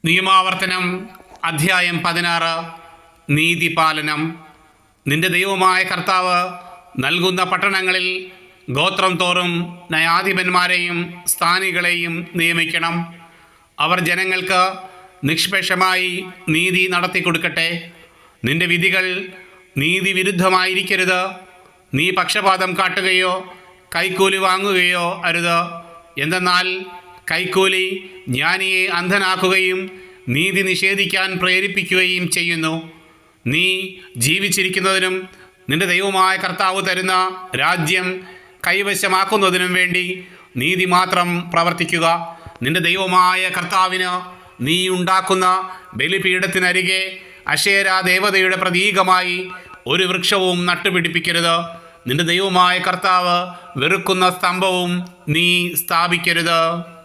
നിയമാവർത്തനം അധ്യായം 16. നീതിപാലനം. നിന്റെ ദൈവമായ കർത്താവ് നൽകുന്ന പട്ടണങ്ങളിൽ ഗോത്രം തോറും ന്യായാധിപന്മാരെയും സ്ഥാനികളെയും നിയമിക്കണം. അവർ ജനങ്ങൾക്ക് നിഷ്പക്ഷമായി നീതി നടത്തിക്കൊടുക്കട്ടെ. നിന്റെ വിധികൾ നീതിവിരുദ്ധമായിരിക്കരുത്. നീ പക്ഷപാതം കാട്ടുകയോ കൈക്കൂലി വാങ്ങുകയോ അരുത്. എന്തെന്നാൽ കൈക്കൂലി ജ്ഞാനിയെ അന്ധനാക്കുകയും നീതി നിഷേധിക്കാൻ പ്രേരിപ്പിക്കുകയും ചെയ്യുന്നു. നീ ജീവിച്ചിരിക്കുന്നതിനും നിന്റെ ദൈവമായ കർത്താവ് തരുന്ന രാജ്യം കൈവശമാക്കുന്നതിനും വേണ്ടി നീതി മാത്രം പ്രവർത്തിക്കുക. നിന്റെ ദൈവമായ കർത്താവിന് നീ ഉണ്ടാക്കുന്ന ബലിപീഠത്തിനരികെ അശേരാ ദേവതയുടെ പ്രതീകമായി ഒരു വൃക്ഷവും നട്ടുപിടിപ്പിക്കരുത്. നിന്റെ ദൈവമായ കർത്താവ് വെറുക്കുന്ന സ്തംഭവും നീ സ്ഥാപിക്കരുത്.